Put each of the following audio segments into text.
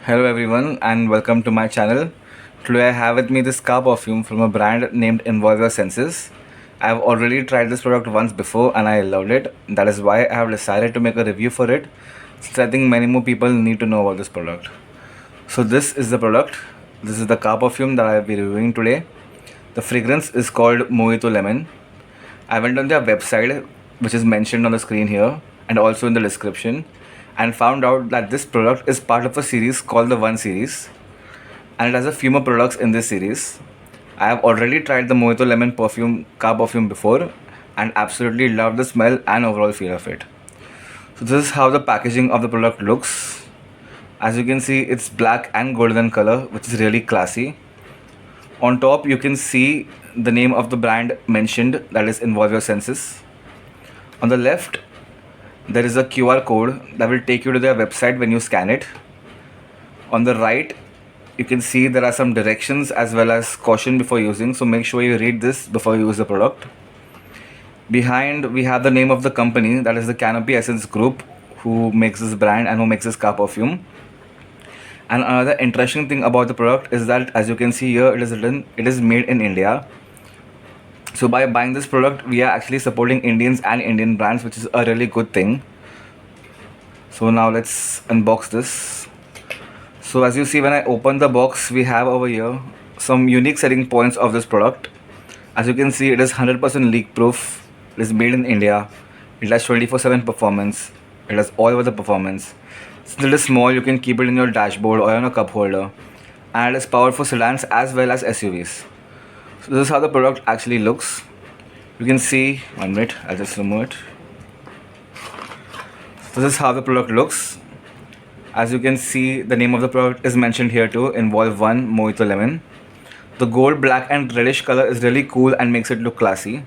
Hello everyone and welcome to my channel. Today I have with me this car perfume from a brand named Involve Your Senses. I have already tried this product once before and I loved it. That is why I have decided to make a review for it, since I think many more people need to know about this product. So this is the product. This is the car perfume that I will be reviewing today. The fragrance is called Mojito Lemon. I went on their website, which is mentioned on the screen here and also in the description, and found out that this product is part of a series called the ONE series, and it has a few more products in this series. I have already tried the Mojito Lemon perfume, car perfume before, and absolutely love the smell and overall feel of it. So this is how the packaging of the product looks. As you can see, it's black and golden color, which is really classy. On top you can see the name of the brand mentioned, that is Involve Your Senses. On the left there is a QR code that will take you to their website when you scan it. On the right you can see there are some directions as well as caution before using, so make sure you read this before you use the product. Behind we have the name of the company, that is the Canopy Essence Group, who makes this brand and who makes this car perfume. And another interesting thing about the product is that, as you can see here, it is written it is made in India. So by buying this product we are actually supporting Indians and Indian brands, which is a really good thing. So now let's unbox this. So as you see, when I open the box, we have over here some unique selling points of this product. As you can see, it is 100% leak proof. It is made in India. It has 24/7 performance. It has all over the performance. Since it is small, you can keep it in your dashboard or on a cup holder, and it is powered for sedans as well as SUVs. So this is how the product actually looks. You can see, 1 minute, I'll just remove it. So this is how the product looks. As you can see, the name of the product is mentioned here too, Involve ONE Mojito Lemon. The gold, black and reddish color is really cool and makes it look classy.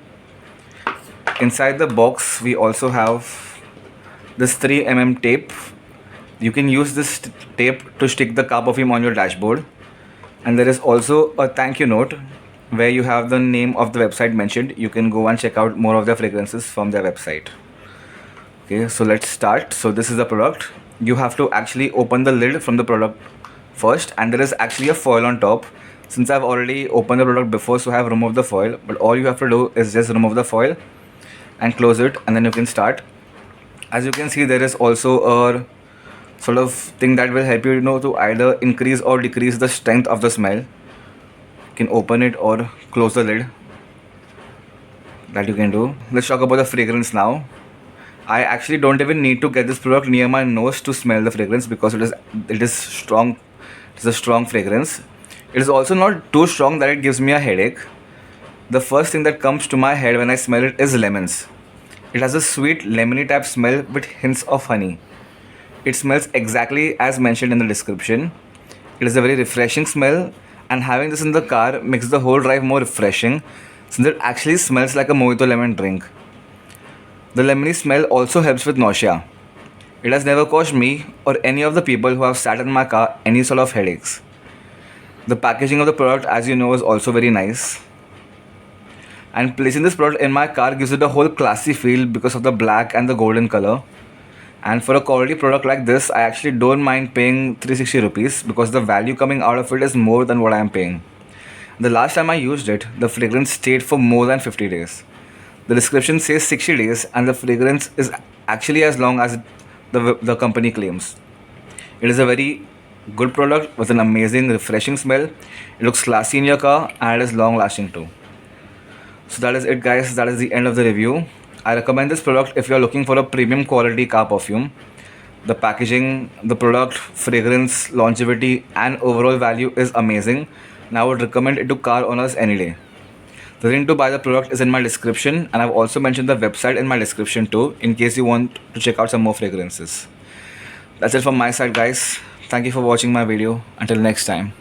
Inside the box we also have this 3mm tape. You can use this tape to stick the car perfume on your dashboard. And there is also a thank you note where you have the name of the website mentioned. You can go and check out more of their fragrances from their website. Okay, so let's start. So this is the product. You have to actually open the lid from the product first, and there is actually a foil on top. Since I've already opened the product before, so I have removed the foil, but all you have to do is just remove the foil and close it, and then you can start. As you can see, there is also a sort of thing that will help you, to either increase or decrease the strength of the smell. You can open it or close the lid. That you can do. Let's talk about the fragrance now. I actually don't even need to get this product near my nose to smell the fragrance, because it is strong. It's a strong fragrance. It is also not too strong that it gives me a headache. The first thing that comes to my head when I smell it is lemons. It has a sweet lemony type smell with hints of honey. It smells exactly as mentioned in the description. It is a very refreshing smell, and having this in the car makes the whole drive more refreshing, since it actually smells like a Mojito Lemon drink. The lemony smell also helps with nausea. It has never caused me or any of the people who have sat in my car any sort of headaches. The packaging of the product, as you know, is also very nice. And placing this product in my car gives it a whole classy feel because of the black and the golden color. And for a quality product like this, I actually don't mind paying 360 rupees, because the value coming out of it is more than what I am paying. The last time I used it, the fragrance stayed for more than 50 days. The description says 60 days, and the fragrance is actually as long as the company claims. It is a very good product with an amazing refreshing smell. It looks classy in your car, and it is long lasting too. So that is it, guys. That is the end of the review. I recommend this product if you are looking for a premium quality car perfume. The packaging, the product, fragrance, longevity and overall value is amazing, and I would recommend it to car owners any day. The link to buy the product is in my description, and I've also mentioned the website in my description too, in case you want to check out some more fragrances. That's it from my side, guys. Thank you for watching my video. Until next time.